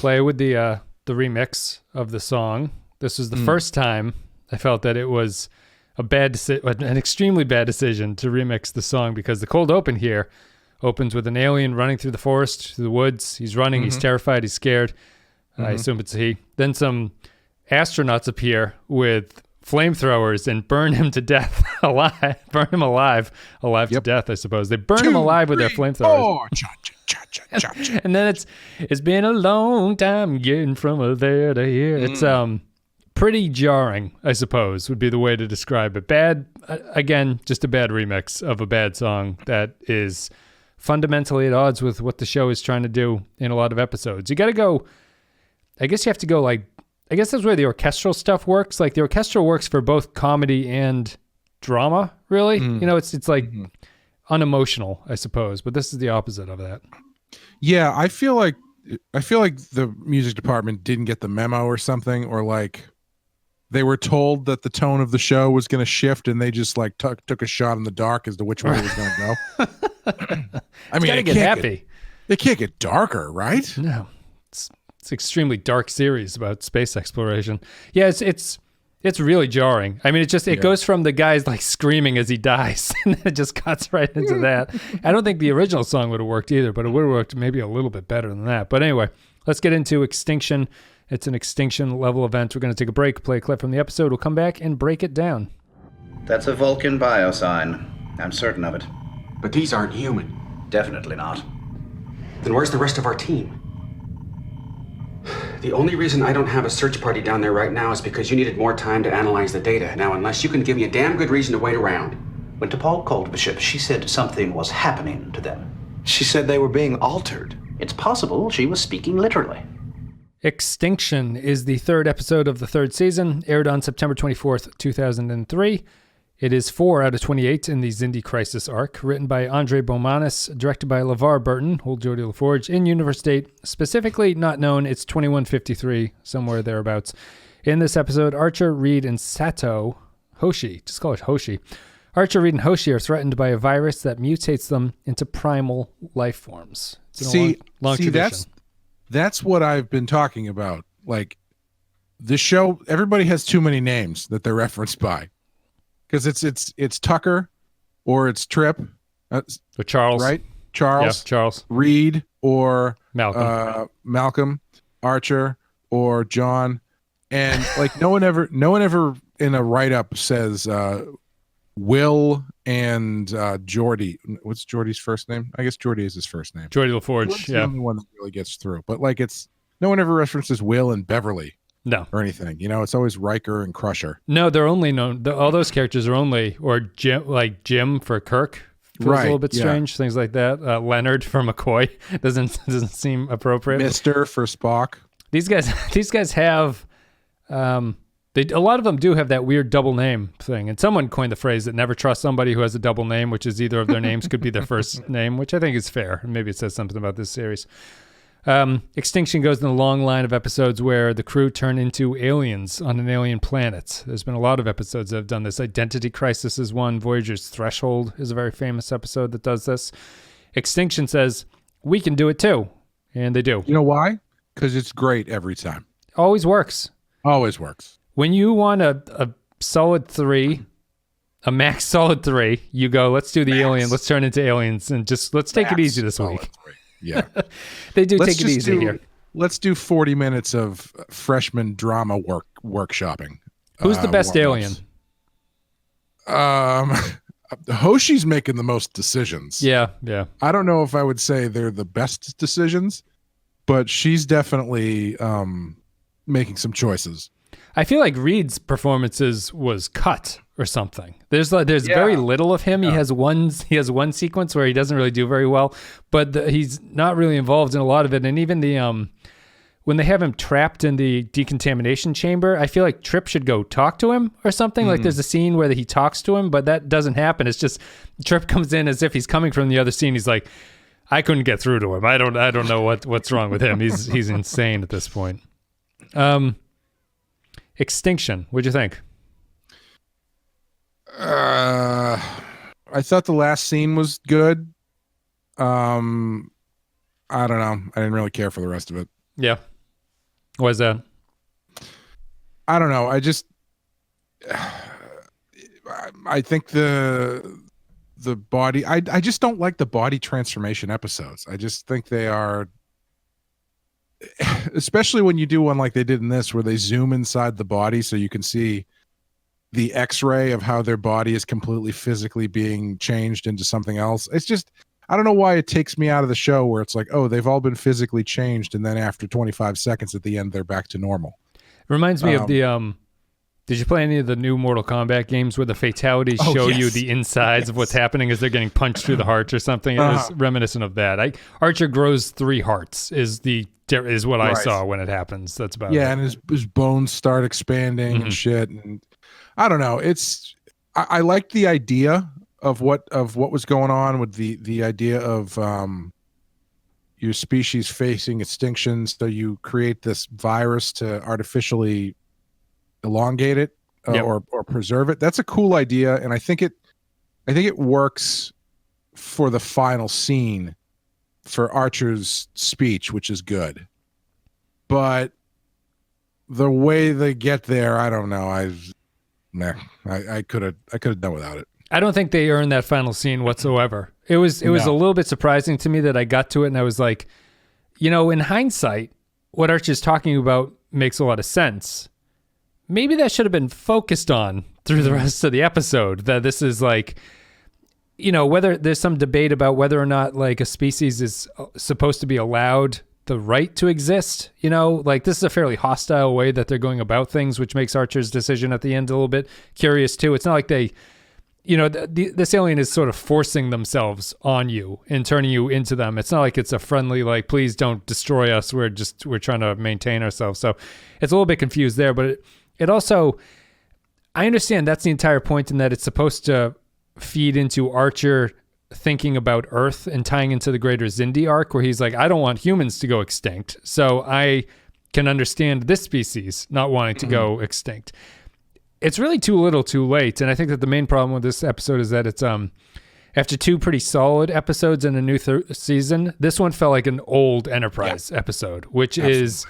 Clay with the remix of the song. This was the first time I felt that it was an extremely bad decision to remix the song, because the cold open here opens with an alien running through the forest, through the woods. He's running. He's terrified. He's scared. I assume it's he. Then some astronauts appear with flamethrowers and burn him to death alive. Burn him alive to death, I suppose. They burn him alive with their flamethrowers. And then it's been a long time getting from there to here. It's pretty jarring, I suppose, would be the way to describe it. Bad, again, just a bad remix of a bad song that is fundamentally at odds with what the show is trying to do in a lot of episodes. You got to go, I guess you have to go I guess that's where the orchestral stuff works. Like the orchestral works for both comedy and drama, really. It's like unemotional, I suppose, but this is the opposite of that. Yeah, I feel like the music department didn't get the memo or something, or like they were told that the tone of the show was going to shift, and they just like took a shot in the dark as to which way it was going to go. I mean, it get happy. It can't get darker, right? No, it's an extremely dark series about space exploration. Yeah, it's really jarring. I mean, it goes from the guy's like screaming as he dies, and then it just cuts right into that. I don't think the original song would have worked either, but it would have worked maybe a little bit better than that. But anyway, let's get into Extinction. It's an Extinction level event. We're going to take a break, play a clip from the episode. We'll come back and break it down. That's a Vulcan biosign. I'm certain of it. But these aren't human. Definitely not. Then where's the rest of our team? The only reason I don't have a search party down there right now is because you needed more time to analyze the data. Now, unless you can give me a damn good reason to wait around. When T'Pol called the ship, she said something was happening to them. She said they were being altered. It's possible she was speaking literally. Extinction is the third episode of the third season, aired on September 24th, 2003. It is 4 out of 28 in the Xindi Crisis arc, written by Andre Beaumanis, directed by LeVar Burton, old Geordie LaForge, in-universe date, specifically not known, it's 2153, somewhere thereabouts. In this episode, Archer, Reed, and Sato, Hoshi, just call it Hoshi. Archer, Reed, and Hoshi are threatened by a virus that mutates them into primal life forms. It's a long tradition. That's what I've been talking about. Like, the show, everybody has too many names that they're referenced by. Because it's Tucker, or it's Trip, or Charles, right? Charles, yeah, Charles, Reed, or Malcolm, Archer, or John, and like no one ever in a write up says Will and Geordie. What's Geordie's first name? I guess Geordie is his first name. Geordie LaForge, Will's the only one that really gets through. But like no one ever references Will and Beverly. No. Or anything. It's always Riker and Crusher. No, they're only known, all those characters are only, or Jim for Kirk feels a little bit strange, things like that. Leonard for McCoy doesn't seem appropriate. Mr. for Spock. These guys have, a lot of them do have that weird double name thing. And someone coined the phrase that never trust somebody who has a double name, which is either of their names could be their first name, which I think is fair. Maybe it says something about this series. Extinction goes in a long line of episodes where the crew turn into aliens on an alien planet. There's been a lot of episodes that have done this. Identity Crisis is one. Voyager's Threshold is a very famous episode that does this. Extinction says, we can do it too. And they do. You know why? Because it's great every time. Always works. Always works. When you want a solid 3, a max solid 3, you go, let's do the alien. Let's turn into aliens and just let's take it easy this week. 3. Yeah. They do take it easy here. Let's do 40 minutes of freshman drama workshopping. Who's the best alien? Hoshi's making the most decisions. Yeah. I don't know if I would say they're the best decisions, but she's definitely making some choices. I feel like Reed's performances was cut or something. There's very little of him. Yeah. He has one sequence where he doesn't really do very well, but he's not really involved in a lot of it. And even the when they have him trapped in the decontamination chamber, I feel like Trip should go talk to him or something. Like there's a scene where he talks to him, but that doesn't happen. It's just Trip comes in as if he's coming from the other scene. He's like, I couldn't get through to him. I don't know what's wrong with him. He's insane at this point. Extinction. What'd you think? I thought the last scene was good. I don't know. I didn't really care for the rest of it. Yeah. Was that? I don't know. I think the body. I just don't like the body transformation episodes. I just think they are, especially when you do one like they did in this, where they zoom inside the body so you can see the X-ray of how their body is completely physically being changed into something else. It's just, I don't know why it takes me out of the show where it's like, oh, they've all been physically changed, and then after 25 seconds at the end, they're back to normal. It reminds me of the did you play any of the new Mortal Kombat games where the fatalities show you the insides of what's happening as they're getting punched through the heart or something? It was reminiscent of that. Archer grows 3 hearts is what I saw when it happens. That's about it. And his bones start expanding and shit. And I don't know. I liked the idea of what was going on with the idea of your species facing extinction. So you create this virus to artificially elongate it or preserve it. That's a cool idea, and I think it works for the final scene for Archer's speech, which is good. But the way they get there, I don't know. I could have done without it. I don't think they earned that final scene whatsoever. It was a little bit surprising to me that I got to it and I was like, in hindsight, what Archer's talking about makes a lot of sense. Maybe that should have been focused on through the rest of the episode, that this is like, whether there's some debate about whether or not like a species is supposed to be allowed the right to exist, like this is a fairly hostile way that they're going about things, which makes Archer's decision at the end a little bit curious too. It's not like they, this alien is sort of forcing themselves on you and turning you into them. It's not like it's a friendly, like, please don't destroy us. We're trying to maintain ourselves. So it's a little bit confused there, but it also, I understand that's the entire point, in that it's supposed to feed into Archer thinking about Earth and tying into the greater Xindi arc, where he's like, I don't want humans to go extinct, so I can understand this species not wanting to go extinct. It's really too little too late, and I think that the main problem with this episode is that it's after 2 pretty solid episodes and a new season, this one felt like an old Enterprise episode, which is,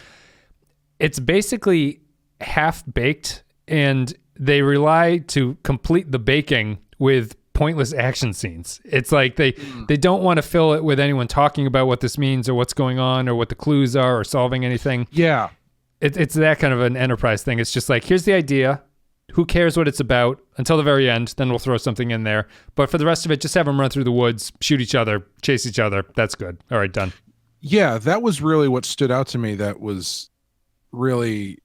it's basically half-baked, and they rely to complete the baking with pointless action scenes. It's like they don't want to fill it with anyone talking about what this means or what's going on or what the clues are or solving anything. Yeah. It's that kind of an Enterprise thing. It's just like, here's the idea. Who cares what it's about until the very end? Then we'll throw something in there. But for the rest of it, just have them run through the woods, shoot each other, chase each other. That's good. All right, done. Yeah, that was really what stood out to me. That was really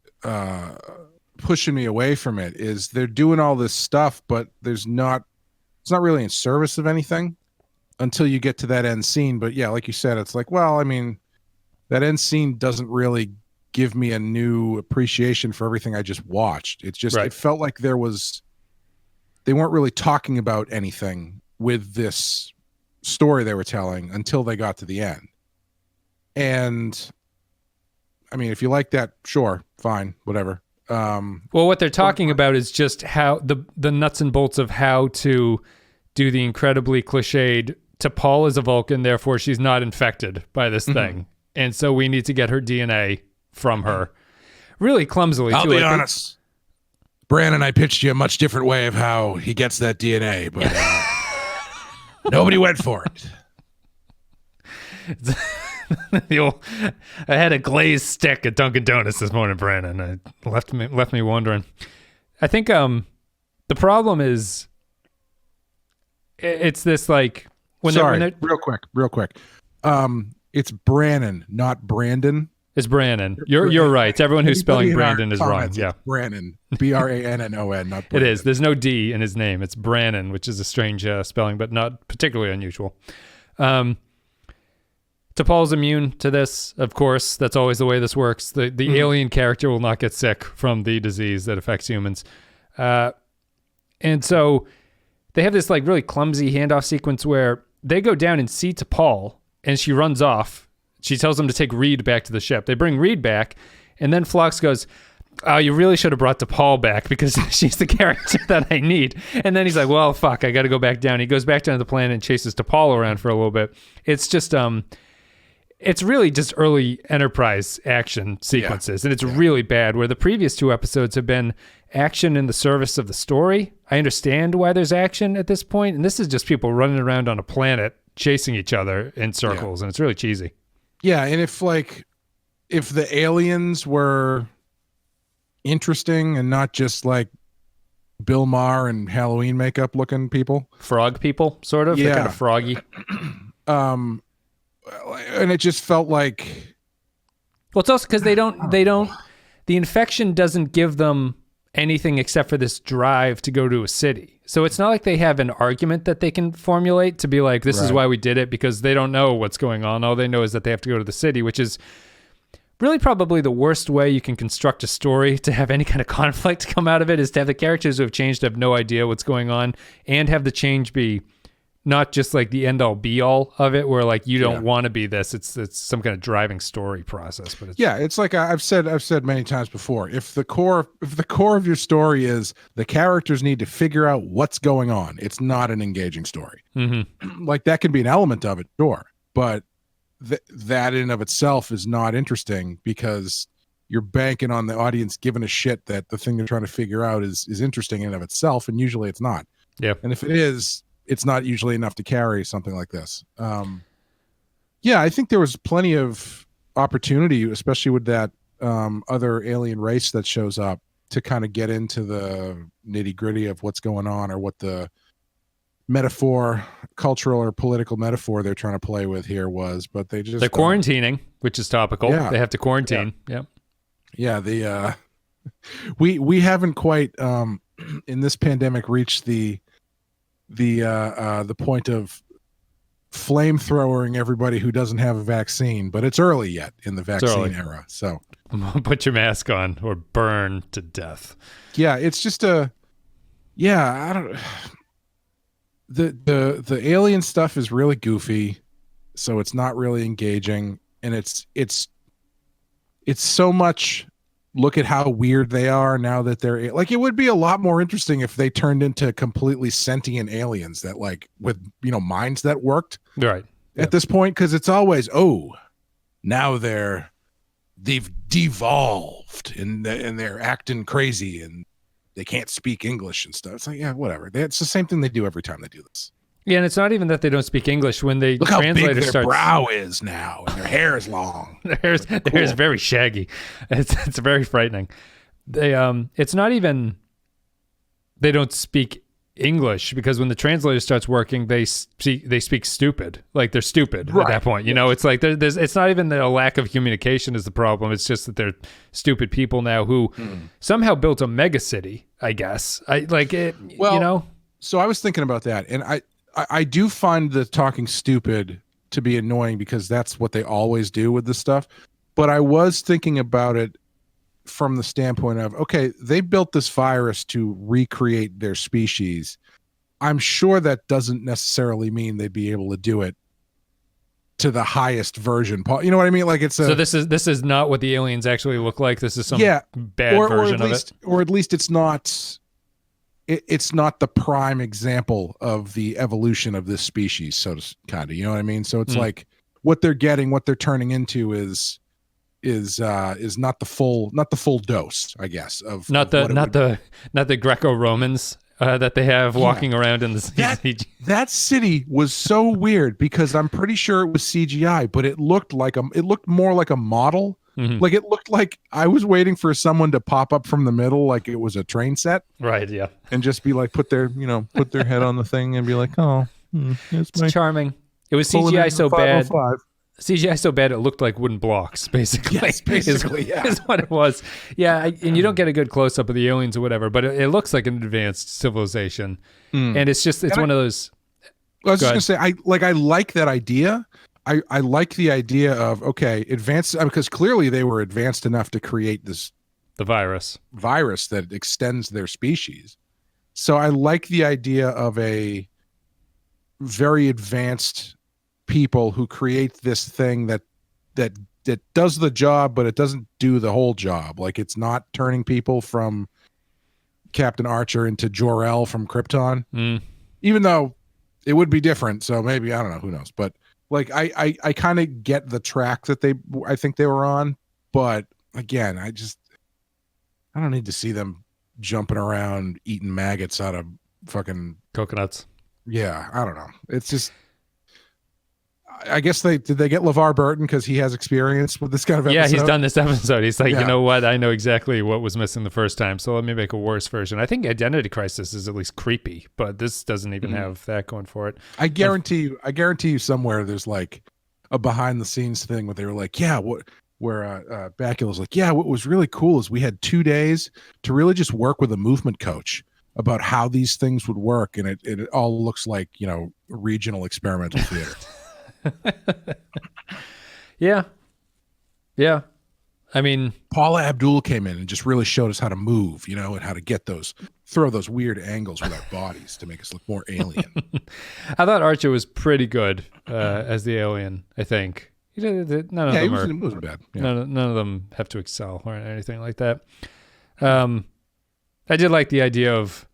pushing me away from it, is they're doing all this stuff, but it's not really in service of anything until you get to that end scene. But yeah, like you said, it's like, well, I mean, that end scene doesn't really give me a new appreciation for everything I just watched. It's just, it felt like they weren't really talking about anything with this story they were telling until they got to the end. And I mean, if you like that, sure, fine, whatever. Well, what they're talking about is just how the nuts and bolts of how to do the incredibly cliched, T'Pol is a Vulcan, therefore she's not infected by this thing. And so we need to get her DNA from her. Really clumsily, I'll too. be honest. Brannon, I pitched you a much different way of how he gets that DNA, but nobody went for it. I had a glazed stick at Dunkin' Donuts this morning, Brandon. It left me wondering. I think the problem is it's this, like, real quick. It's Brannon, not Brandon. It's Brannon. You're right. Everyone who's spelling Brandon is wrong. Yeah, Brannon. Brannon, not Brandon. It is. There's no D in his name. It's Brannon, which is a strange spelling, but not particularly unusual. T'Pol's immune to this, of course. That's always the way this works. The alien character will not get sick from the disease that affects humans. And so they have this like really clumsy handoff sequence where they go down and see T'Pol, and she runs off. She tells them to take Reed back to the ship. They bring Reed back, and then Phlox goes, oh, you really should have brought T'Pol back because she's the character that I need. And then he's like, well, fuck, I got to go back down. He goes back down to the planet and chases T'Pol around for a little bit. It's just, it's really just early Enterprise action sequences, and it's really bad, where the previous 2 episodes have been action in the service of the story. I understand why there's action at this point, and this is just people running around on a planet chasing each other in circles, and it's really cheesy. Yeah, and if the aliens were interesting and not just like Bill Maher and Halloween makeup looking people, frog people, sort of, they're kind of froggy. And it just felt like, well, it's also because they don't, the infection doesn't give them anything except for this drive to go to a city. So it's not like they have an argument that they can formulate to be like, this is why we did it, because they don't know what's going on. All they know is that they have to go to the city, which is really probably the worst way you can construct a story to have any kind of conflict come out of it, is to have the characters who have changed have no idea what's going on, and have the change be not just like the end all be all of it, where like you don't want to be this. It's some kind of driving story process. But it's like I've said many times before. If the core of your story is the characters need to figure out what's going on, it's not an engaging story. Mm-hmm. Like that can be an element of it, sure, but that in of itself is not interesting, because you're banking on the audience giving a shit that the thing they're trying to figure out is interesting in of itself, and usually it's not. Yeah, and if it is, it's not usually enough to carry something like this. I think there was plenty of opportunity, especially with that other alien race that shows up, to kind of get into the nitty gritty of what's going on, or what the metaphor, cultural or political metaphor they're trying to play with here was. But they're quarantining, which is topical. Yeah. They have to quarantine. Yeah. We haven't quite in this pandemic reached the point of flamethrowering everybody who doesn't have a vaccine, but it's early yet in the vaccine era. So put your mask on or burn to death. Yeah, it's just I don't. The alien stuff is really goofy, so it's not really engaging, and it's so much. Look at how weird they are now that they're like. It would be a lot more interesting if they turned into completely sentient aliens that, like, with minds that worked right at this point, because it's always now they've devolved and they're acting crazy and they can't speak English and stuff. It's like, yeah, whatever. It's the same thing they do every time they do this. Yeah, and it's not even that they don't speak English. When they look how big their brow is now, and their hair is long. Their hair's very shaggy. It's very frightening. They it's not even they don't speak English, because when the translator starts working, they speak stupid. Like they're stupid at that point. It's like there's it's not even the lack of communication is the problem. It's just that they're stupid people now who somehow built a mega city. I guess So I was thinking about that, and I do find the talking stupid to be annoying, because that's what they always do with this stuff. But I was thinking about it from the standpoint of, okay, they built this virus to recreate their species. I'm sure that doesn't necessarily mean they'd be able to do it to the highest version. You know what I mean? Like so this is not what the aliens actually look like. This is some bad version of it. Or at least it's not. It's not the prime example of the evolution of this species, so to kind of, you know what I mean? So it's like what they're getting, what they're turning into is not the full dose, I guess, of not the Greco-Romans that they have walking around in the CG. That city was so weird, because I'm pretty sure it was CGI, but it looked more like a model. Mm-hmm. Like it looked like I was waiting for someone to pop up from the middle, like it was a train set. Right. Yeah. And just be like, put their head on the thing and be like, it's charming. It was CGI so bad. CGI so bad it looked like wooden blocks, basically. Yes, basically, is what it was. Yeah, and you don't get a good close up of the aliens or whatever, but it looks like an advanced civilization, and it's one of those. I was just gonna say, I like that idea. I like the idea of, okay, advanced, because clearly they were advanced enough to create the virus that extends their species. So I like the idea of a very advanced people who create this thing that does the job, but it doesn't do the whole job. Like it's not turning people from Captain Archer into Jor-El from Krypton, even though it would be different. So maybe, I don't know, who knows, but Like I kind of get the track that I think they were on, but again, I don't need to see them jumping around eating maggots out of fucking coconuts. Yeah, I don't know. It's just, I guess did they get LeVar Burton because he has experience with this kind of episode? Yeah, he's done this episode. He's like, you know what? I know exactly what was missing the first time, so let me make a worse version. I think Identity Crisis is at least creepy, but this doesn't even have that going for it. I guarantee you somewhere there's like a behind the scenes thing where they were like, where Bakula's like, what was really cool is we had 2 days to really just work with a movement coach about how these things would work, and it all looks like, regional experimental theater. Yeah. I mean, Paula Abdul came in and just really showed us how to move, and how to throw those weird angles with our bodies to make us look more alien. I thought Archer was pretty good as the alien. I think none of them wasn't bad. Yeah. None of them have to excel or anything like that. I did like the idea of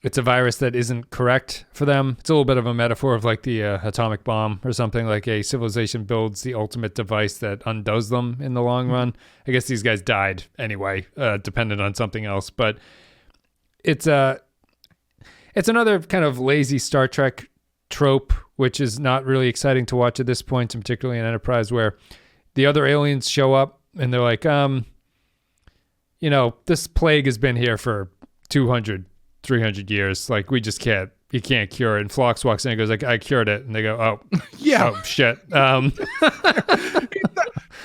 it's a virus that isn't correct for them. It's a little bit of a metaphor of like the atomic bomb or something, like a civilization builds the ultimate device that undoes them in the long run. I guess these guys died anyway, dependent on something else. But it's another kind of lazy Star Trek trope, which is not really exciting to watch at this point, and particularly in Enterprise, where the other aliens show up and they're like, this plague has been here for 200 300 years, like you can't cure it. And Phlox walks in and goes like, I cured it, and they go, oh yeah, oh shit.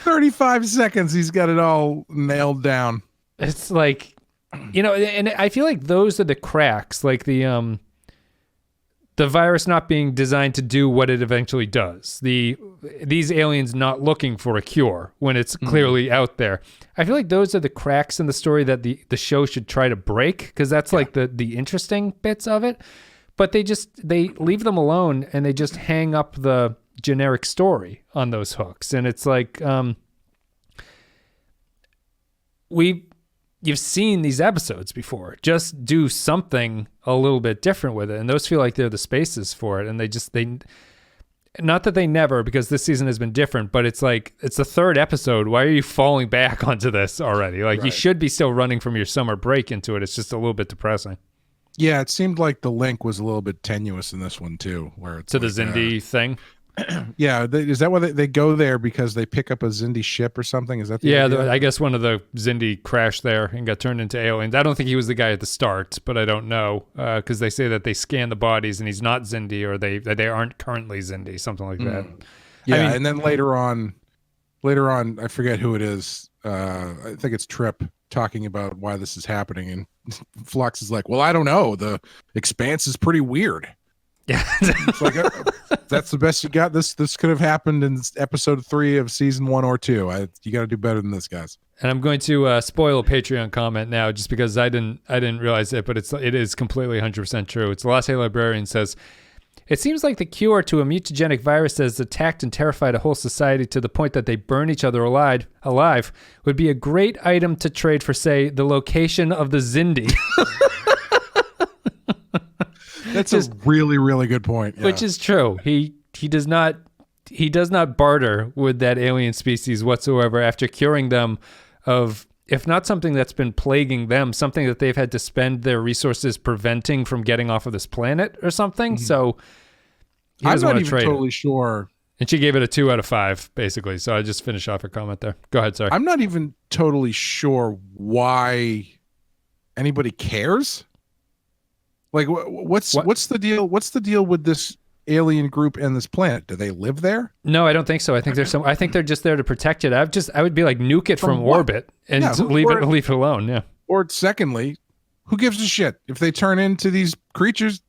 35 seconds, he's got it all nailed down. It's like, and I feel like those are the cracks, like the virus not being designed to do what it eventually does, these aliens not looking for a cure when it's clearly out there. I feel like those are the cracks in the story that the show should try to break, because that's like the interesting bits of it. But they leave them alone and they just hang up the generic story on those hooks. And it's like, you've seen these episodes before. Just do something a little bit different with it. And those feel like they're the spaces for it. And they not that they never, because this season has been different, but it's like, it's the third episode. Why are you falling back onto this already? Like, you should be still running from your summer break into it. It's just a little bit depressing. Yeah, it seemed like the link was a little bit tenuous in this one too, where it's to the Xindi thing. Yeah, is that why they go there, because they pick up a Xindi ship or something? Is that the idea? I guess one of the Xindi crashed there and got turned into aliens. I don't think he was the guy at the start, but I don't know, because they say that they scan the bodies and he's not Xindi, or they aren't currently Xindi, something like that. Yeah, and then later on, I forget who it is. I think it's Trip talking about why this is happening, and Phlox is like, "Well, I don't know. The Expanse is pretty weird." Yeah, it's like, that's the best you got. This could have happened in episode 3 of season 1 or 2. You got to do better than this, guys. And I'm going to spoil a Patreon comment now, just because I didn't realize it, but it is completely 100% true. It's Latte Librarian says, it seems like the cure to a mutagenic virus that has attacked and terrified a whole society to the point that they burn each other alive would be a great item to trade for, say, the location of the Xindi. That's a really, really good point. Yeah. Which is true. He does not barter with that alien species whatsoever after curing them of, if not something that's been plaguing them, something that they've had to spend their resources preventing from getting off of this planet or something. Mm-hmm. So he doesn't want to trade. I'm not even totally sure. And she gave it a 2 out of 5, basically. So I just finished off her comment there. Go ahead, sorry. I'm not even totally sure why anybody cares. Like, what's the deal? What's the deal with this alien group and this planet? Do they live there? No, I don't think so. I think they're just there to protect it. I would be like, nuke it from orbit and leave it alone. Yeah. Or secondly, who gives a shit if they turn into these creatures?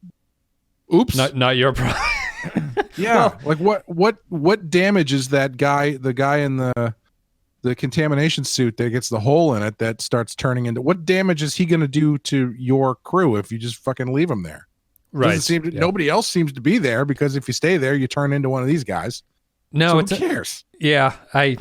Oops. Not your problem. Yeah. Well, like what damage is that guy? The guy in the contamination suit that gets the hole in it that starts turning into, what damage is he going to do to your crew if you just fucking leave him there? Right. Nobody else seems to be there, because if you stay there, you turn into one of these guys. No, so who cares? Yeah, I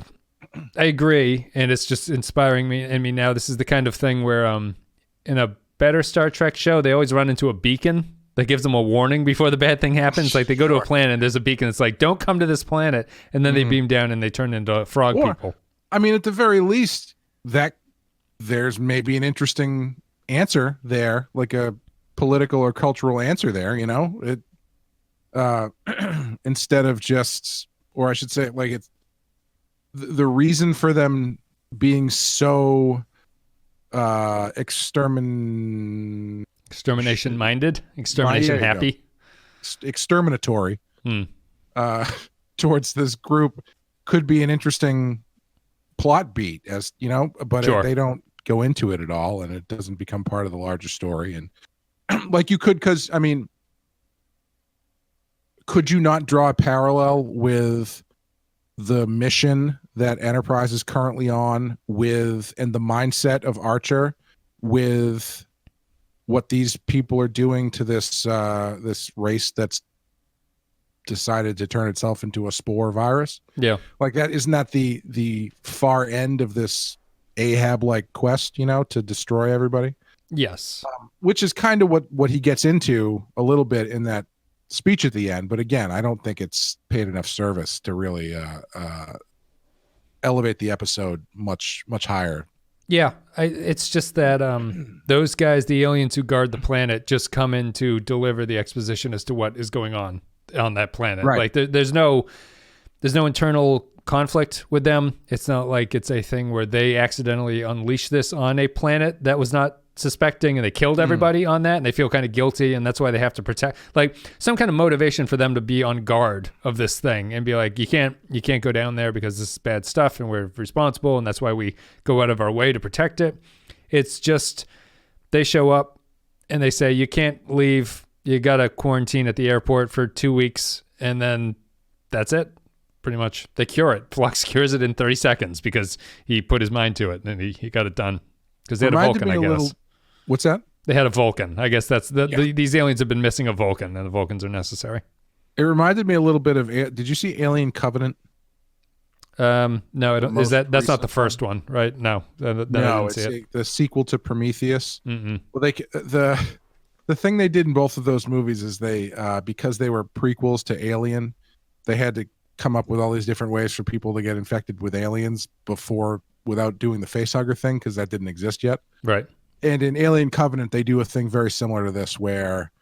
agree, and it's just inspiring me now. This is the kind of thing where in a better Star Trek show, they always run into a beacon that gives them a warning before the bad thing happens. Like they go to a planet and there's a beacon that's like, don't come to this planet. And then they beam down and they turn into frog people. I mean, at the very least, that there's maybe an interesting answer there, like a political or cultural answer there, you know, instead of just, or I should say, like, it's the reason for them being so extermination minded, extermination happy, exterminatory towards this group could be an interesting plot beat, as you know, but they don't go into it at all, and it doesn't become part of the larger story. And like you could, because I mean, could you not draw a parallel with the mission that Enterprise is currently on with, and the mindset of Archer with what these people are doing to this this race that's decided to turn itself into a spore virus? Yeah, like that, isn't that the far end of this Ahab like quest, you know, to destroy everybody? Yes. Which is kind of what he gets into a little bit in that speech at the end, but again, I don't think it's paid enough service to really elevate the episode much higher. Yeah, it's just that those guys, the aliens who guard the planet, just come in to deliver the exposition as to what is going on that planet. Right. Like there's no internal conflict with them. It's not like it's a thing where they accidentally unleash this on a planet that was not suspecting and they killed everybody on that, and they feel kind of guilty, and that's why they have to protect, like some kind of motivation for them to be on guard of this thing and be like, you can't go down there because this is bad stuff and we're responsible, and that's why we go out of our way to protect it. It's just they show up and they say, you can't leave, you gotta quarantine at the airport for 2 weeks, and then that's it. Pretty much they cure it. Phlox cures it in 30 seconds because he put his mind to it and he got it done. Because they had a Vulcan, I guess. What's that? They had a Vulcan. I guess that's these aliens have been missing a Vulcan, and the Vulcans are necessary. It reminded me a little bit of. Did you see Alien Covenant? No, I don't. That's not the first one, right? No, no, it's the sequel to Prometheus. Mm-mm. Well, the thing they did in both of those movies is they because they were prequels to Alien, they had to come up with all these different ways for people to get infected with aliens without doing the facehugger thing, because that didn't exist yet. Right. And in Alien Covenant, they do a thing very similar to this, where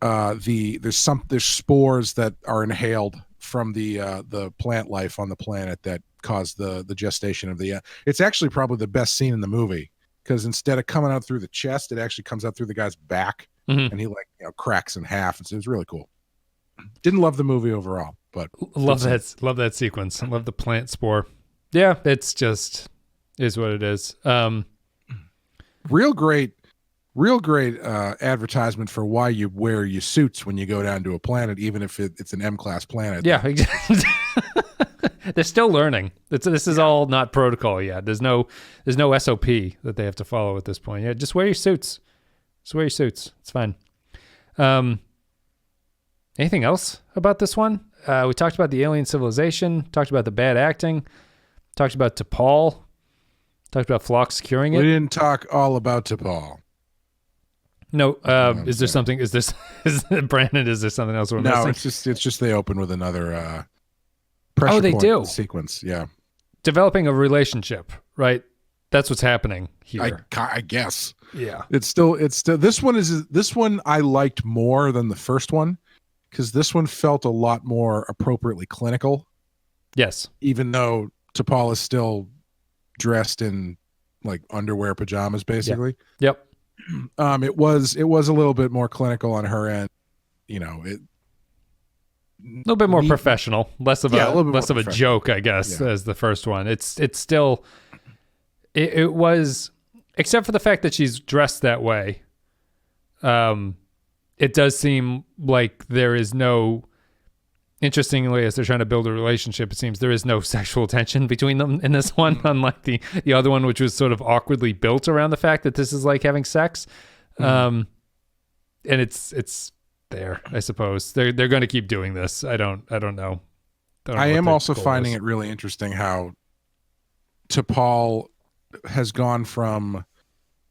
there's spores that are inhaled from the plant life on the planet that cause the gestation of the. It's actually probably the best scene in the movie, because instead of coming out through the chest, it actually comes out through the guy's back, and he cracks in half. It's really cool. Didn't love the movie overall, but love that sequence. I love the plant spore. Yeah, it's just is what it is. Real great advertisement for why you wear your suits when you go down to a planet, even if it's an M-class planet. Yeah, exactly. They're still learning. This is all not protocol yet. There's no SOP that they have to follow at this point. Yeah, just wear your suits. It's fine. Anything else about this one? We talked about the alien civilization, talked about the bad acting, talked about T'Pol, talked about Phlox curing it. We didn't talk all about T'Pol. No, is there something? Is Brannon? Is there something else we're missing? No, it's just they open with another pressure they point do sequence. Yeah, developing a relationship, right? That's what's happening here. I guess. Yeah, it's still this one I liked more than the first one, because this one felt a lot more appropriately clinical. Yes, even though T'Pol is still dressed in like underwear pajamas, basically. Yep. It was a little bit more clinical on her end, a little bit more professional, less of a joke, I guess, as the first one. It's still it was, except for the fact that she's dressed that way. It does seem like there is no. Interestingly, as they're trying to build a relationship, it seems there is no sexual tension between them in this one, unlike the other one, which was sort of awkwardly built around the fact that this is like having sex. And it's there, I suppose. They're going to keep doing this. I don't know. I am also finding it really interesting how T'Pol has gone from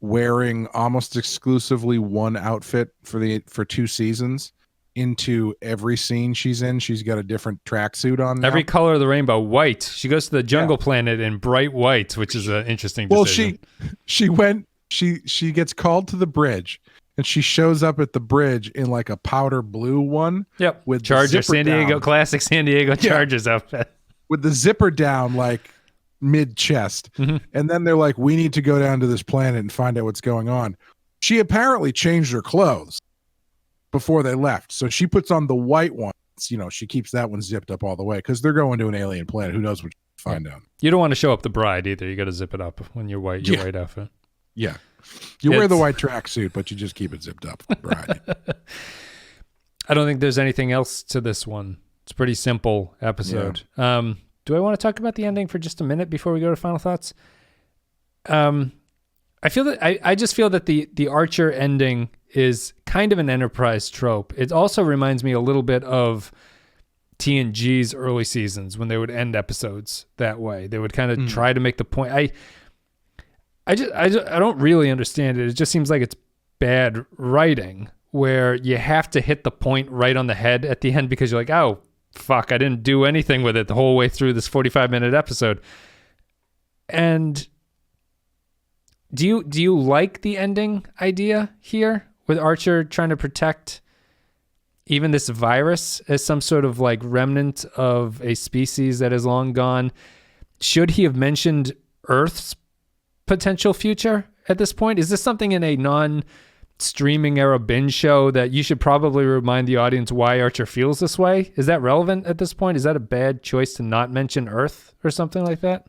wearing almost exclusively one outfit for 2 seasons. Into every scene she's in, she's got a different tracksuit on now. Every color of the rainbow, white. She goes to the jungle planet in bright white, which is an interesting decision. Well, she gets called to the bridge, and she shows up at the bridge in like a powder blue one. Yep. With Charger, San Diego, classic San Diego Chargers outfit. With the zipper down like mid-chest. Mm-hmm. And then they're like, we need to go down to this planet and find out what's going on. She apparently changed her clothes before they left. So she puts on the white one. You know, she keeps that one zipped up all the way because they're going to an alien planet. Who knows what you find out. You don't want to show up the bride either. You got to zip it up when you're white, your white outfit. Yeah. You wear the white tracksuit, but you just keep it zipped up. Bride. I don't think there's anything else to this one. It's a pretty simple episode. Yeah. Do I want to talk about the ending for just a minute before we go to final thoughts? I feel that I just feel that the Archer ending is kind of an Enterprise trope. It also reminds me a little bit of TNG's early seasons when they would end episodes that way. They would kind of try to make the point. I don't really understand it. It just seems like it's bad writing where you have to hit the point right on the head at the end because you're like, oh, fuck, I didn't do anything with it the whole way through this 45-minute episode. And do you like the ending idea here with Archer trying to protect even this virus as some sort of like remnant of a species that is long gone? Should he have mentioned Earth's potential future at this point? Is this something in a non-streaming era binge show that you should probably remind the audience why Archer feels this way? Is that relevant at this point? Is that a bad choice to not mention Earth or something like that?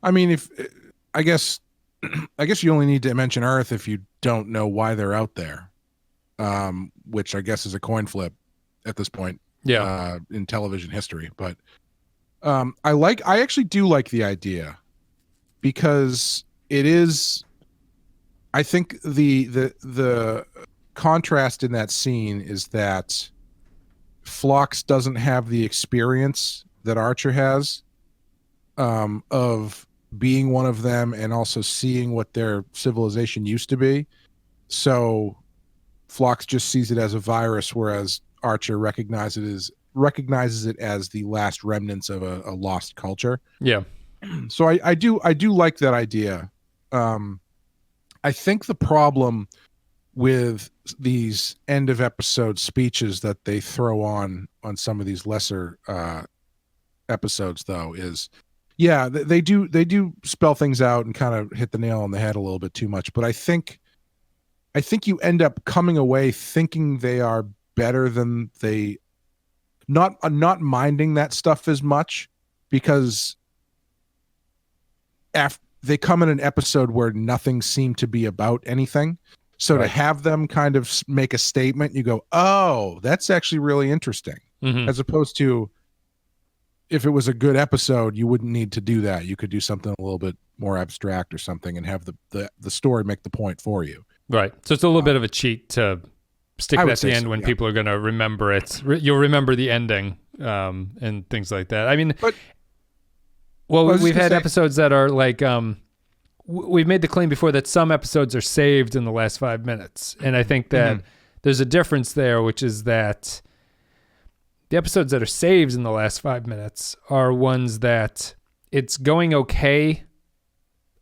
I mean, I guess you only need to mention Earth if you don't know why they're out there, which I guess is a coin flip at this point. Yeah. In television history, but I actually do like the idea because it is. I think the contrast in that scene is that Phlox doesn't have the experience that Archer has of being one of them and also seeing what their civilization used to be. So Phlox just sees it as a virus, whereas Archer recognizes it as the last remnants of a lost culture. Yeah. So I do like that idea. I think the problem with these end of episode speeches that they throw on some of these lesser episodes though is, yeah, they do spell things out and kind of hit the nail on the head a little bit too much. But I think you end up coming away thinking they are better than they, not minding that stuff as much because after they come in an episode where nothing seemed to be about anything. So right. To have them kind of make a statement, you go, oh, that's actually really interesting. Mm-hmm. As opposed to, if it was a good episode, you wouldn't need to do that. You could do something a little bit more abstract or something and have the story make the point for you. Right. So it's a little bit of a cheat to stick that at the end when people are going to remember it. You'll remember the ending and things like that. I mean, we've had episodes that are like, we've made the claim before that some episodes are saved in the last 5 minutes. And I think that there's a difference there, which is that the episodes that are saved in the last 5 minutes are ones that it's going okay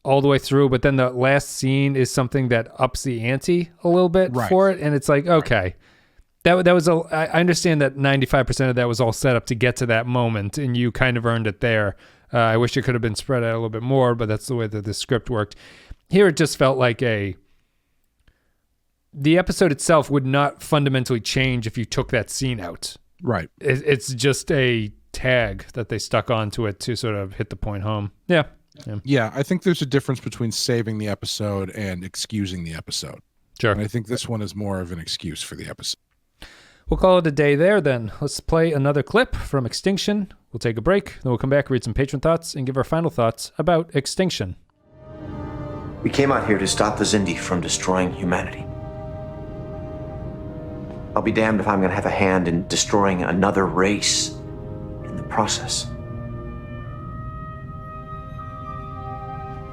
all the way through, but then the last scene is something that ups the ante a little bit for it. And it's like, okay, that was I understand that 95% of that was all set up to get to that moment and you kind of earned it there. I wish it could have been spread out a little bit more, but that's the way that the script worked. Here, it just felt like the episode itself would not fundamentally change if you took that scene out. Right. It's just a tag that they stuck onto it to sort of hit the point home. Yeah. Yeah, I think there's a difference between saving the episode and excusing the episode. Sure. And I think this one is more of an excuse for the episode. We'll call it a day there then. Let's play another clip from Extinction. We'll take a break, then we'll come back, read some patron thoughts, and give our final thoughts about Extinction. We came out here to stop the Xindi from destroying humanity. I'll be damned if I'm going to have a hand in destroying another race in the process.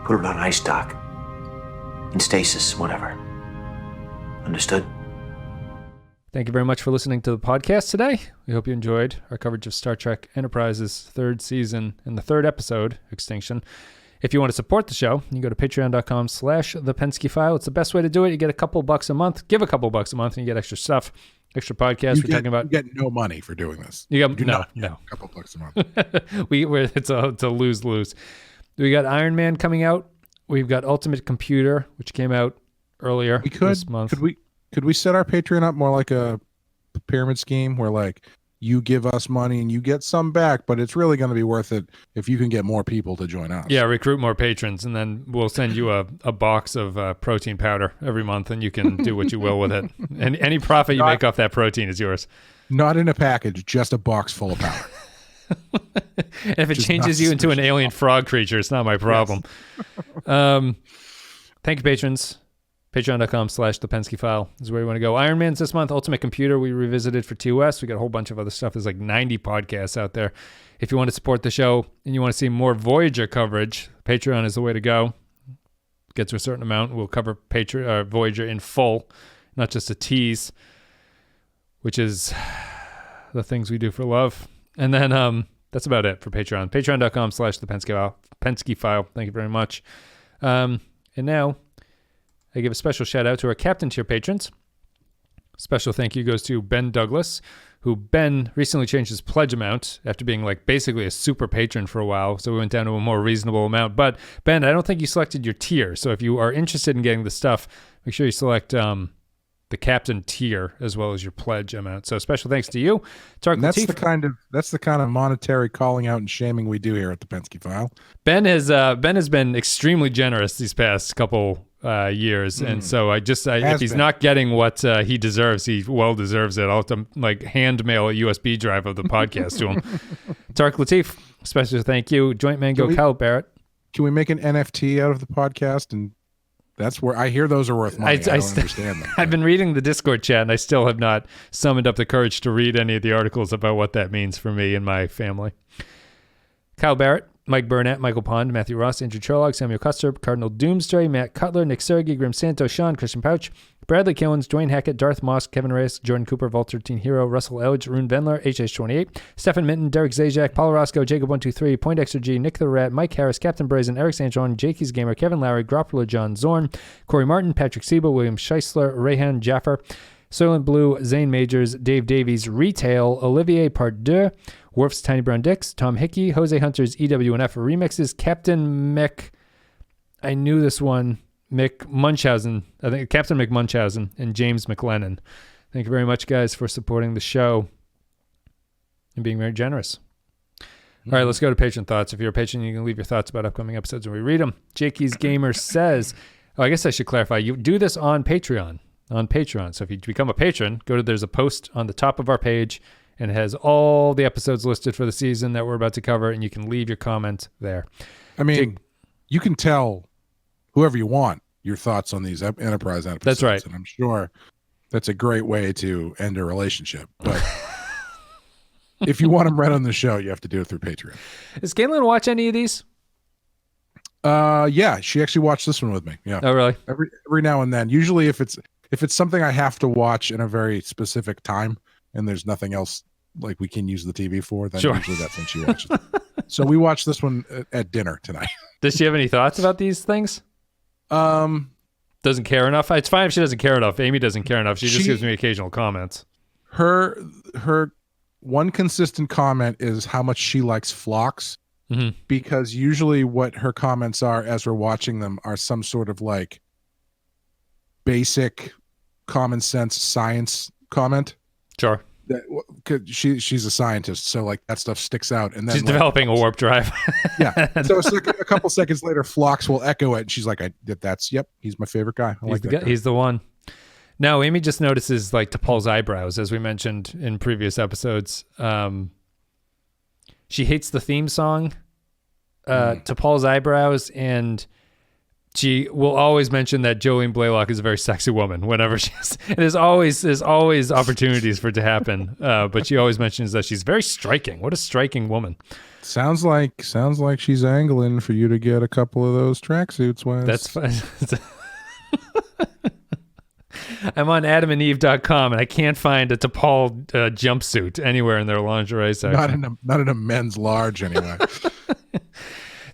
Put it on ice, Doc. In stasis, whatever. Understood? Thank you very much for listening to the podcast today. We hope you enjoyed our coverage of Star Trek Enterprise's third season and the third episode, Extinction. If you want to support the show, you can go to patreon.com/thepenskyfile. It's the best way to do it. You get a couple bucks a month. Give a couple bucks a month and you get extra stuff, extra podcasts. You get no money for doing this. You get no. A couple bucks a month. It's a lose-lose. We got Iron Man coming out. We've got Ultimate Computer, which came out earlier this month. Could we set our Patreon up more like a pyramid scheme where like you give us money and you get some back, but it's really going to be worth it if you can get more people to join us. Yeah, recruit more patrons, and then we'll send you a box of protein powder every month, and you can do what you will with it. And any profit you make off that protein is yours. Not in a package, just a box full of powder. And if it changes you into an alien frog creature, it's not my problem. Yes. Thank you, patrons. Patreon.com/thepenskyfile is where you want to go. Iron Man's this month. Ultimate Computer we revisited for TOS. We got a whole bunch of other stuff. There's like 90 podcasts out there. If you want to support the show and you want to see more Voyager coverage, Patreon is the way to go. Get to a certain amount, we'll cover Voyager in full, not just a tease, which is the things we do for love. And then that's about it for Patreon. Patreon.com/thepenskyfile. Thank you very much. And now I give a special shout out to our Captain Tier patrons. Special thank you goes to Ben Douglas, who Ben recently changed his pledge amount after being like basically a super patron for a while. So we went down to a more reasonable amount. But Ben, I don't think you selected your tier. So if you are interested in getting the stuff, make sure you select the Captain tier as well as your pledge amount. So special thanks to you. That's the kind of monetary calling out and shaming we do here at the Pensky File. Ben has been extremely generous these past couple years, and so if he's not getting what he deserves, he well deserves it. I'll have to hand mail a USB drive of the podcast to him. Tarek Latif, special thank you. Joint Mango, Kyle Barrett. Can we make an NFT out of the podcast? And that's where I hear those are worth money. I don't understand them. I've been reading the Discord chat, and I still have not summoned up the courage to read any of the articles about what that means for me and my family. Kyle Barrett, Mike Burnett, Michael Pond, Matthew Ross, Andrew Charlog, Samuel Custer, Cardinal Doomsday, Matt Cutler, Nick Sergey, Grim Santo, Sean, Christian Pouch, Bradley Killens, Dwayne Hackett, Darth Moss, Kevin Reyes, Jordan Cooper, Vault 13 Hero, Russell Elge, Rune Vendler, HH28, Stefan Minton, Derek Zajac, Paul Roscoe, Jacob123, Point XRG, Nick the Rat, Mike Harris, Captain Brazen, Eric St. John, Jakey's Gamer, Kevin Lowry, Groppler, John Zorn, Corey Martin, Patrick Seba, William Scheisler, Rehan Jaffer, Soylent Blue, Zane Majors, Dave Davies, Retail, Olivier Pardeux, Worf's Tiny Brown Dicks, Tom Hickey, Jose Hunter's EWNF Remixes, Captain Mick, I knew this one, Mick Munchausen, I think Captain Mick Munchausen, and James McLennan. Thank you very much, guys, for supporting the show and being very generous. All right, let's go to patron thoughts. If you're a patron, you can leave your thoughts about upcoming episodes and we read them. Jakey's Gamer says, I guess I should clarify, you do this on Patreon. So if you become a patron, there's a post on the top of our page, and it has all the episodes listed for the season that we're about to cover, and you can leave your comment there. I mean, you can tell whoever you want your thoughts on these Enterprise episodes. That's right. And I'm sure that's a great way to end a relationship. But if you want them read on the show, you have to do it through Patreon. Does Caitlin watch any of these? Yeah, she actually watched this one with me. Yeah. Oh, really? Every now and then. Usually if it's something I have to watch in a very specific time and there's nothing else like we can use the TV for, then usually that's when she watches it. So we watched this one at dinner tonight. Does she have any thoughts about these things? Doesn't care enough? It's fine if she doesn't care enough. Amy doesn't care enough. She just gives me occasional comments. Her one consistent comment is how much she likes Phlox, because usually what her comments are as we're watching them are some sort of like basic common sense science comment. Sure. She's a scientist, so like that stuff sticks out. And then she's developing a warp drive. Yeah. So it's like a couple seconds later, Phlox will echo it, and she's like, he's my favorite guy. He's the one. No, Amy just notices like T'Pol's eyebrows, as we mentioned in previous episodes. She hates the theme song, T'Pol's eyebrows, and She will always mention that Jolene Blaylock is a very sexy woman whenever she's. And there's always opportunities for it to happen, but she always mentions that she's very striking. What a striking woman! Sounds like she's angling for you to get a couple of those tracksuits, Wes. That's fine. I'm on AdamandEve.com and I can't find a T'Pol jumpsuit anywhere in their lingerie section. Not in a men's large anyway.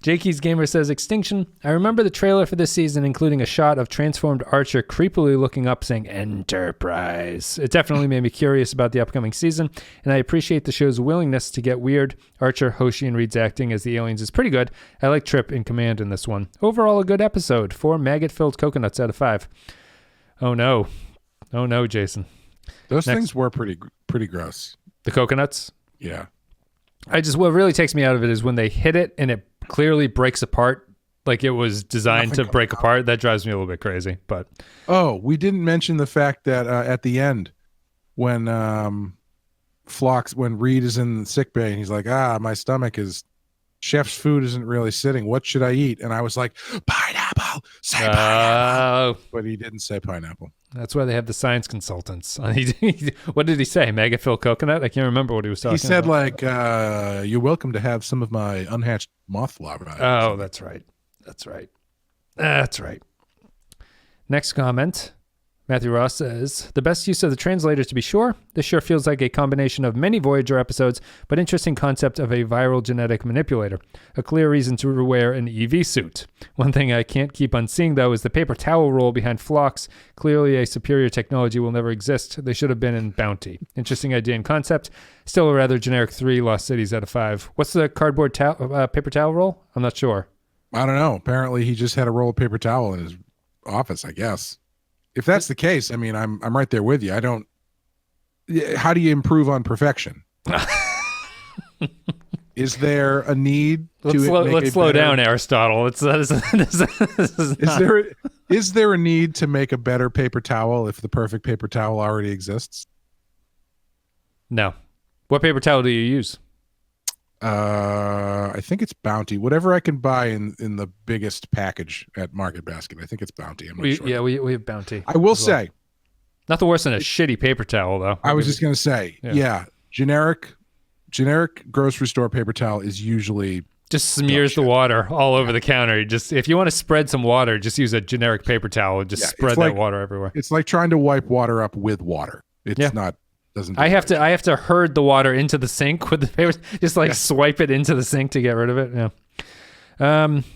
Jakey's Gamer says, Extinction. I remember the trailer for this season, including a shot of transformed Archer creepily looking up saying, Enterprise. It definitely made me curious about the upcoming season, and I appreciate the show's willingness to get weird. Archer, Hoshi, and Reed's acting as the aliens is pretty good. I like Trip in command in this one. Overall, a good episode. 4 maggot-filled coconuts out of 5. Oh, no. Oh, no, Jason. Those things were pretty gross. The coconuts? Yeah. What really takes me out of it is when they hit it and it clearly breaks apart like it was designed to break apart. That drives me a little bit crazy. But we didn't mention the fact that at the end when Reed is in sick bay and he's like, my stomach is, chef's food isn't really sitting, what should I eat? And I was like, pineapple, say pineapple. But he didn't say pineapple. That's why they have the science consultants. What did he say? Maggot-filled coconut? I can't remember what he was talking about. He said, like, you're welcome to have some of my unhatched moth larvae. Oh, that's right. That's right. Next comment. Matthew Ross says, the best use of the translators to be sure. This sure feels like a combination of many Voyager episodes, but interesting concept of a viral genetic manipulator. A clear reason to wear an EV suit. One thing I can't keep on seeing, though, is the paper towel roll behind Phlox. Clearly a superior technology will never exist. They should have been in Bounty. Interesting idea and concept. Still a rather generic 3 Lost Cities out of 5. What's the cardboard paper towel roll? I'm not sure. I don't know. Apparently he just had a roll of paper towel in his office, I guess. If that's the case, I mean, I'm right there with you. How do you improve on perfection? Is there a need let's slow down, Aristotle. Is there a need to make a better paper towel if the perfect paper towel already exists? No. What paper towel do you use? I think it's Bounty. Whatever I can buy in the biggest package at Market Basket. I think it's Bounty. I'm not sure. Yeah, we have Bounty. I will say, not the worse than a shitty paper towel, though. I was just gonna say, yeah, generic grocery store paper towel is usually just smears the water all over the counter. If you want to spread some water, just use a generic paper towel and just spread that water everywhere. It's like trying to wipe water up with water. It's not. I have to herd the water into the sink with the paper. Just swipe it into the sink to get rid of it. Yeah.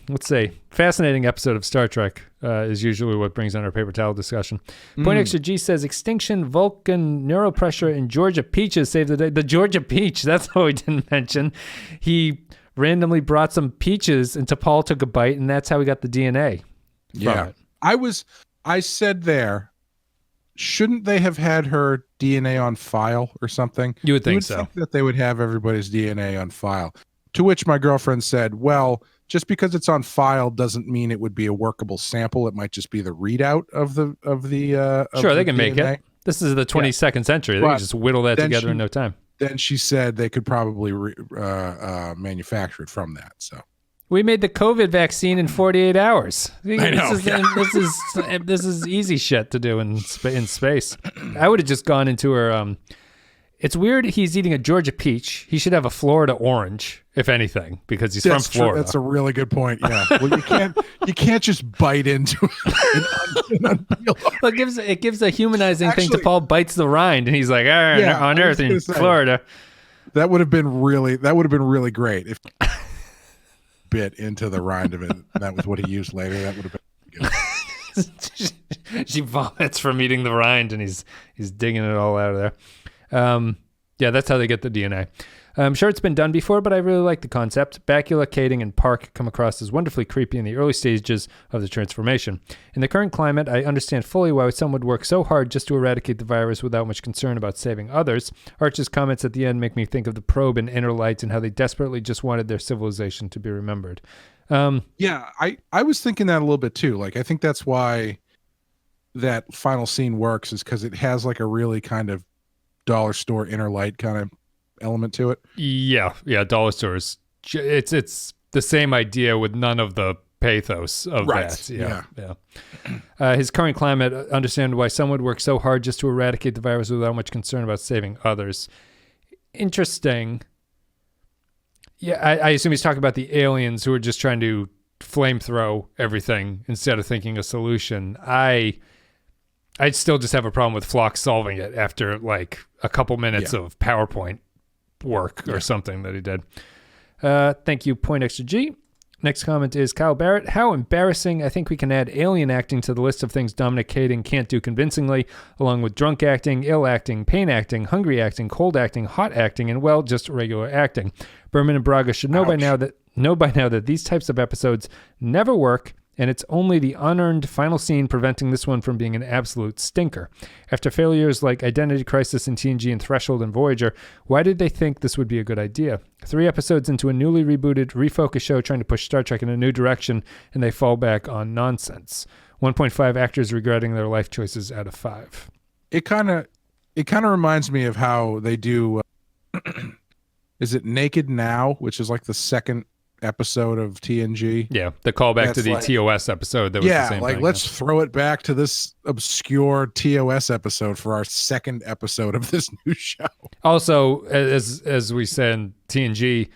Let's see. Fascinating episode of Star Trek is usually what brings on our paper towel discussion. Point Extra G says Extinction, Vulcan, neuro-pressure, and Georgia Peaches saved the day. The Georgia Peach. That's what we didn't mention. He randomly brought some peaches and T'Pol took a bite, and that's how we got the DNA. Yeah. I said there, shouldn't they have had her DNA on file or something? You would think so. Think that they would have everybody's DNA on file. To which my girlfriend said, well, just because it's on file doesn't mean it would be a workable sample. It might just be the readout of the sure, they can DNA. make it. This is the 22nd century. They can just whittle that together in no time. Then she said they could probably manufacture it from that. So we made the COVID vaccine in 48 hours. I know. This is easy shit to do in space. I would have just gone into her. It's weird he's eating a Georgia peach. He should have a Florida orange, if anything, because he's from Florida. That's a really good point. Yeah. Well, you can't just bite into it. Well, it gives a humanizing thing to Paul bites the rind, and he's like, on Earth in Florida. That would have been really great if bit into the rind of it. That was what he used later. That would have been good. She vomits from eating the rind, and he's digging it all out of there. Yeah, that's how they get the DNA. I'm sure it's been done before, but I really like the concept. Bakula, Kading, and Park come across as wonderfully creepy in the early stages of the transformation. In the current climate, I understand fully why someone would work so hard just to eradicate the virus without much concern about saving others. Arch's comments at the end make me think of the probe and Inner Light and how they desperately just wanted their civilization to be remembered. Yeah, I was thinking that a little bit too. Like, I think that's why that final scene works, is because it has like a really kind of dollar store Inner Light kind of element to it. Yeah, dollar stores. It's the same idea with none of the pathos of Right. that. Yeah. His current climate, understand why some would work so hard just to eradicate the virus without much concern about saving others. Interesting. Yeah, I assume he's talking about the aliens who are just trying to flamethrow everything instead of thinking a solution. I'd still just have a problem with Phlox solving it after like a couple minutes of PowerPoint work or something that he did. Thank you, Point Extra G. Next comment is Kyle Barrett. How embarrassing. I think we can add alien acting to the list of things Dominic Cading can't do convincingly, along with drunk acting, ill acting, pain acting, hungry acting, cold acting, hot acting, and, well, just regular acting. Berman and Braga should know by now that these types of episodes never work, and it's only the unearned final scene preventing this one from being an absolute stinker. After failures like Identity Crisis in TNG and Threshold and Voyager, why did they think this would be a good idea? 3 episodes into a newly rebooted, refocused show trying to push Star Trek in a new direction, and they fall back on nonsense. 1.5 actors regretting their life choices out of 5. It kind of reminds me of how they do. Is it Naked Now, which is like the second episode of TNG? Yeah, the callback That's to the like, TOS episode. That was the same like thing, let's throw it back to this obscure TOS episode for our second episode of this new show. Also, as we said in TNG,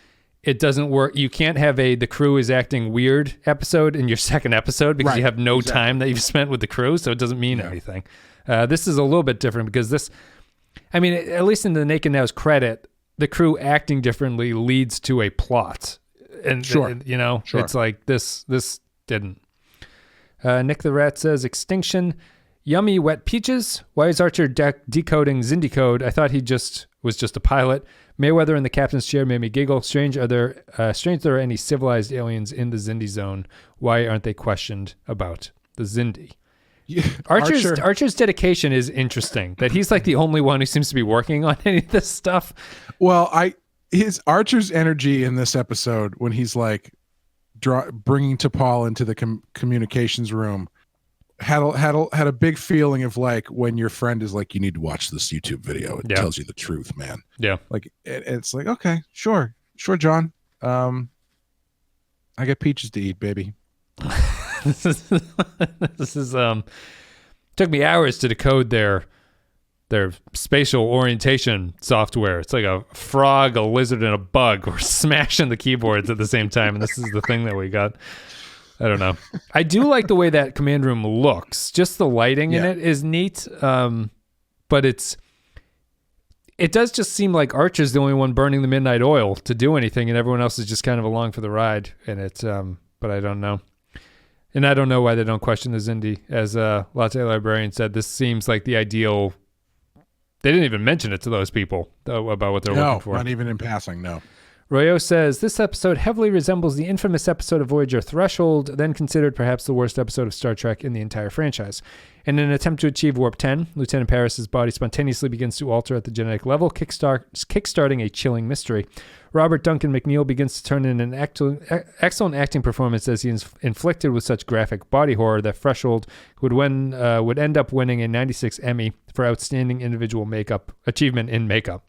it doesn't work. You can't have the crew is acting weird episode in your second episode because you have no time that you've spent with the crew, so it doesn't mean anything. This is a little bit different because this, I mean, at least in the Naked Now's credit, the crew acting differently leads to a plot. And it's like this didn't. Nick the Rat says, Extinction, yummy wet peaches. Why is Archer decoding Xindi code? I thought he was just a pilot. Mayweather in the captain's chair made me giggle. Strange there are any civilized aliens in the Xindi zone. Why aren't they questioned about the Xindi? Yeah, Archer's dedication is interesting. That he's like the only one who seems to be working on any of this stuff. Well, his Archer's energy in this episode when he's like bringing T'Pol into the communications room had a big feeling of like when your friend is like, you need to watch this YouTube video. It tells you the truth, man. Yeah. Like it's like, okay, sure, John. I got peaches to eat, baby. This is took me hours to decode their spatial orientation software. It's like a frog, a lizard, and a bug. We're smashing the keyboards at the same time, and this is the thing that we got. I don't know. I do like the way that command room looks. Just the lighting in it is neat, but it does just seem like Archer's the only one burning the midnight oil to do anything, and everyone else is just kind of along for the ride. And it's, but I don't know. And I don't know why they don't question the Xindi. As Latte Librarian said, this seems like the ideal. They didn't even mention it to those people about what they're looking for. No, not even in passing, no. Royo says, this episode heavily resembles the infamous episode of Voyager Threshold, then considered perhaps the worst episode of Star Trek in the entire franchise. In an attempt to achieve Warp 10, Lieutenant Paris's body spontaneously begins to alter at the genetic level, kickstarting a chilling mystery. Robert Duncan McNeil begins to turn in an excellent acting performance as he is inflicted with such graphic body horror that Threshold would end up winning a 96 Emmy for outstanding individual achievement in makeup.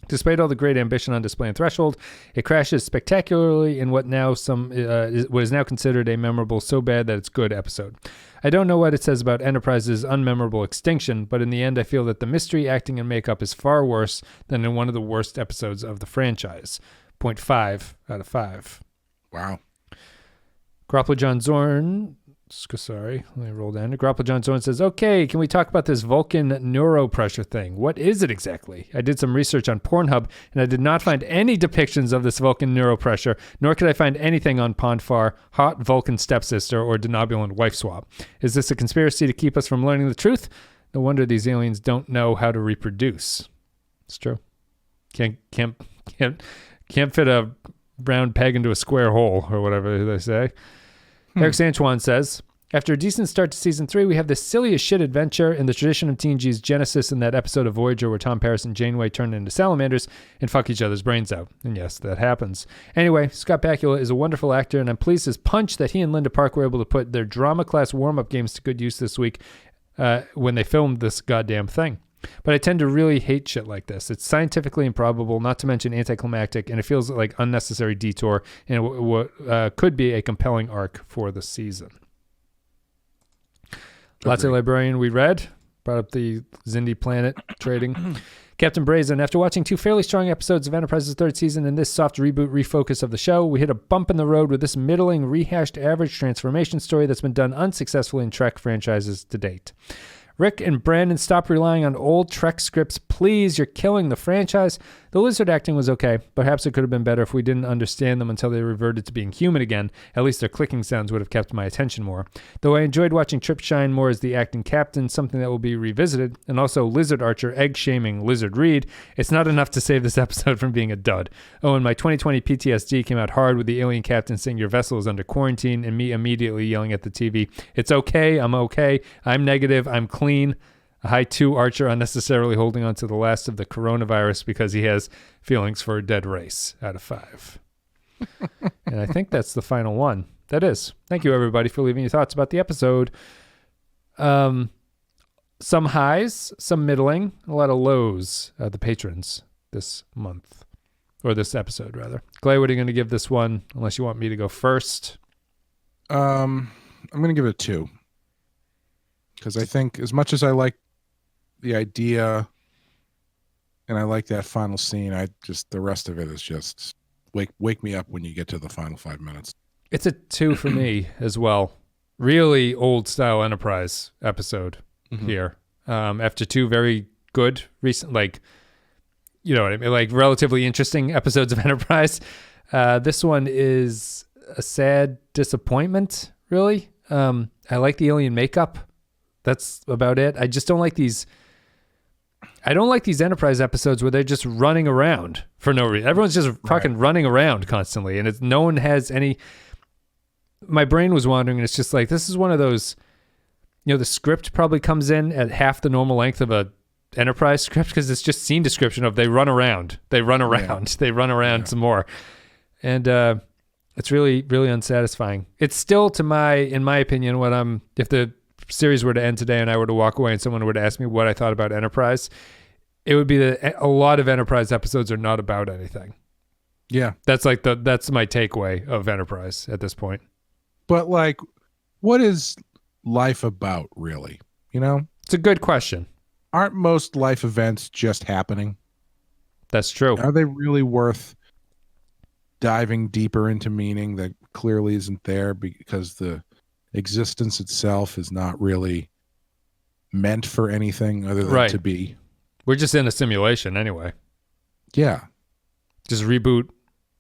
Despite all the great ambition on display in Threshold, it crashes spectacularly in what is now considered a memorable so bad that it's good episode. I don't know what it says about Enterprise's unmemorable Extinction, but in the end I feel that the mystery, acting, and makeup is far worse than in one of the worst episodes of the franchise. 0.5 out of 5. Wow. Groppler John Zorn... Sorry, let me roll down. Grapple John Zorn says, okay, can we talk about this Vulcan neuro-pressure thing? What is it exactly? I did some research on Pornhub, and I did not find any depictions of this Vulcan neuro-pressure, nor could I find anything on Ponfar, hot Vulcan stepsister, or denobulant wife swap. Is this a conspiracy to keep us from learning the truth? No wonder these aliens don't know how to reproduce. It's true. Can't fit a round peg into a square hole, or whatever they say. Eric Sanchuan says, after a decent start to season 3, we have this silly as shit adventure in the tradition of TNG's Genesis in that episode of Voyager where Tom Paris and Janeway turn into salamanders and fuck each other's brains out. And yes, that happens. Anyway, Scott Bakula is a wonderful actor, and I'm pleased as punch that he and Linda Park were able to put their drama class warm-up games to good use this week when they filmed this goddamn thing. But I tend to really hate shit like this. It's scientifically improbable, not to mention anticlimactic, and it feels like unnecessary detour in what could be a compelling arc for the season. Latte Librarian we read, brought up the Xindi planet trading. Captain Brazen, after watching 2 fairly strong episodes of Enterprise's 3rd season and this soft reboot refocus of the show, we hit a bump in the road with this middling, rehashed average transformation story that's been done unsuccessfully in Trek franchises to date. Rick and Brannon, stop relying on old Trek scripts, please. You're killing the franchise. The lizard acting was okay. Perhaps it could have been better if we didn't understand them until they reverted to being human again. At least their clicking sounds would have kept my attention more. Though I enjoyed watching Trip shine more as the acting captain, something that will be revisited, and also Lizard Archer egg-shaming Lizard Reed, it's not enough to save this episode from being a dud. Oh, and my 2020 PTSD came out hard with the alien captain saying your vessel is under quarantine and me immediately yelling at the TV, it's okay, I'm negative, I'm clean. A high 2 Archer unnecessarily holding on to the last of the coronavirus because he has feelings for a dead race out of 5. And I think that's the final one. That is. Thank you, everybody, for leaving your thoughts about the episode. Some highs, some middling, a lot of lows, the patrons this month. Or this episode, rather. Clay, what are you going to give this one, unless you want me to go first? I'm going to give it a 2. Because I think as much as I like the idea and I like that final scene, the rest of it is just wake me up when you get to the final 5 minutes. It's a 2 for me as well. Really old style Enterprise episode here. After 2 very good recent, like, you know what I mean? Like relatively interesting episodes of Enterprise. This one is a sad disappointment, really. I like the alien makeup. That's about it. I just don't like these. I don't like these Enterprise episodes where they're just running around for no reason. Everyone's just fucking running around constantly, and no one has any. My brain was wandering, and it's just like, this is one of those. You know, the script probably comes in at half the normal length of a Enterprise script because it's just scene description of they run around, they run some more, and it's really, really unsatisfying. It's still, in my opinion, if the series were to end today and I were to walk away and someone were to ask me what I thought about Enterprise, it would be that a lot of Enterprise episodes are not about anything. Yeah. That's my takeaway of Enterprise at this point. But like, what is life about really? You know? It's a good question. Aren't most life events just happening? That's true. Are they really worth diving deeper into meaning that clearly isn't there because the existence itself is not really meant for anything other than to be? We're just in a simulation anyway. Yeah. Just reboot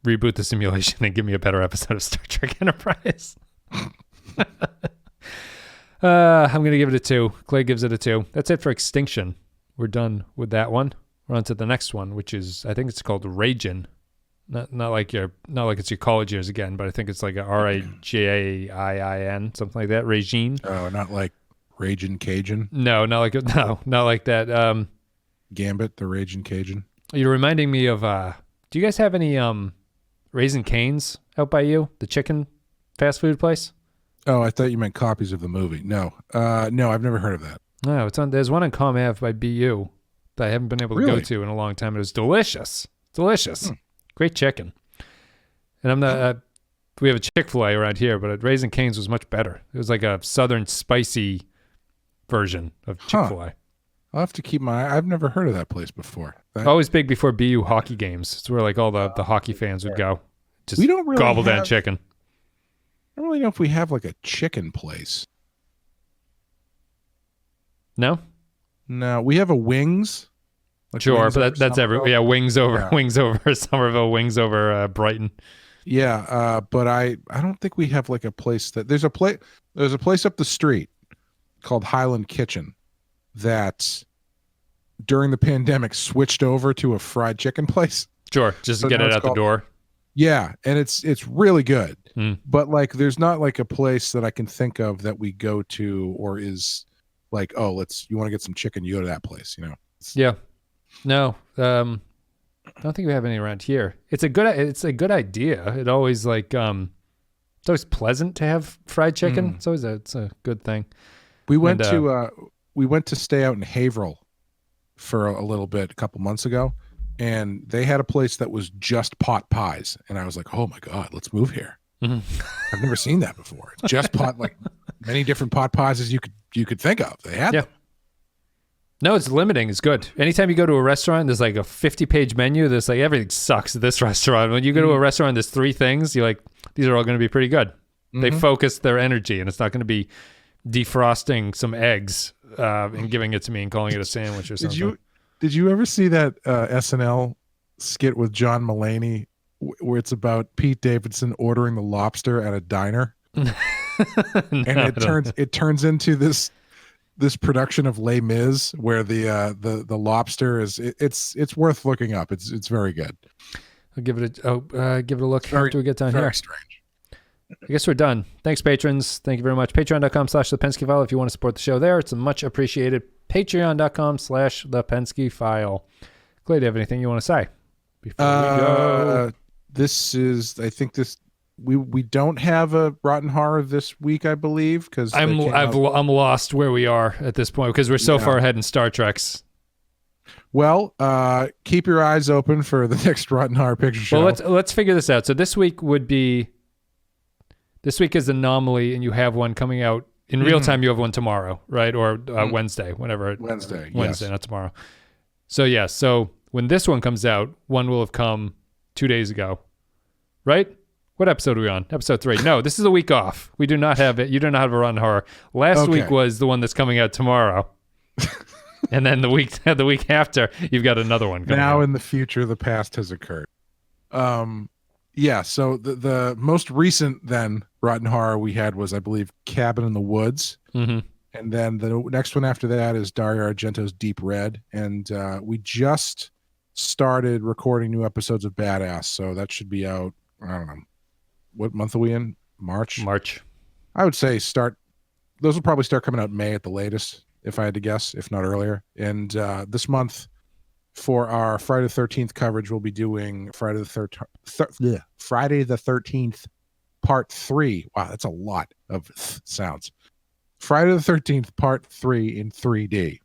the simulation and give me a better episode of Star Trek Enterprise. I'm going to give it a 2. Clay gives it a 2. That's it for Extinction. We're done with that one. We're on to the next one, which is, I think it's called Ragin. Not like it's your college years again, but I think it's like a Ragiin, something like that. Ragin. Oh, not like Ragin' Cajun. No, not like that. Gambit, the Ragin' Cajun. You're reminding me of. Do you guys have any Raising Cane's out by you? The chicken fast food place. Oh, I thought you meant copies of the movie. No, I've never heard of that. No, it's on. There's one on Com Ave by BU that I haven't been able to go to in a long time. It was delicious. Great chicken. And I'm not. We have a Chick-fil-A around here, but Raising Cane's was much better. It was like a southern spicy version of Chick-fil-A. I'll have to keep I've never heard of that place before. Always big before BU hockey games. It's where like all the hockey fans would go. Just we don't really gobble down chicken. I don't really know if we have like a chicken place. No, we have a Wings. Like sure, Wings, but that's everywhere. Yeah, Wings over Somerville, Wings over Brighton. Yeah, but I don't think we have like a place that there's a place up the street called Highland Kitchen that during the pandemic switched over to a fried chicken place. Sure, just to get it out the door. Yeah, and it's really good. But like there's not like a place that I can think of that we go to or is like, oh, you want to get some chicken, you go to that place, you know. Yeah. No. I don't think we have any around here. It's a good idea. It always it's always pleasant to have fried chicken. It's always it's a good thing. We went to stay out in Haverhill for a little bit a couple months ago, and they had a place that was just pot pies, and I was like, oh my god, let's move here. I've never seen that before. Just pot, like many different pot pies as you could think of. They had them. No, it's limiting. It's good. Anytime you go to a restaurant, there's like a 50-page menu. There's like everything sucks at this restaurant. When you go to a restaurant, there's 3 things. You're like, these are all going to be pretty good. They focus their energy, and it's not going to be defrosting some eggs and giving it to me and calling it a sandwich or something. Did you ever see that SNL skit with John Mulaney where it's about Pete Davidson ordering the lobster at a diner? And it turns into this production of Les Mis where the lobster is it's worth looking up. It's very good. I'll give it a look after we get down here. Very strange. I guess we're done. Thanks, patrons. Thank you very much. Patreon.com/The Penske File if you want to support the show there. It's much appreciated. Patreon.com/The Penske File. Clay, do you have anything you want to say before we go? We don't have a Rotten Horror this week, I believe, because I'm lost where we are at this point because we're so far ahead in Star Trek's. Well, keep your eyes open for the next Rotten Horror Picture Show. Well, let's figure this out. So this week is Anomaly, and you have one coming out in real time. You have one tomorrow, right? Or Wednesday, whenever. Wednesday, yes. Not tomorrow. So so when this one comes out, one will have come 2 days ago, right? What episode are we on? Episode 3. No, this is a week off. We do not have it. You do not have a Rotten Horror. Last week was the one that's coming out tomorrow. And then the week after, you've got another one coming out. In the future, the past has occurred. So the most recent then Rotten Horror we had was, I believe, Cabin in the Woods. And then the next one after that is Dario Argento's Deep Red. And we just started recording new episodes of Badass. So that should be out, I don't know. What month are we in? March. I would say those will probably start coming out May at the latest, if I had to guess, if not earlier. And this month, for our Friday the 13th coverage, we'll be doing Friday the 13th Part 3. Wow, that's a lot of sounds. Friday the 13th Part 3 in 3D,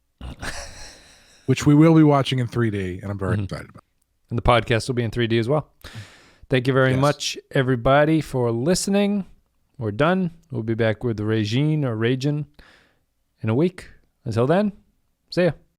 which we will be watching in 3D, and I'm very excited about. And the podcast will be in 3D as well. Thank you very much, everybody, for listening. We're done. We'll be back with Regine in a week. Until then, see ya.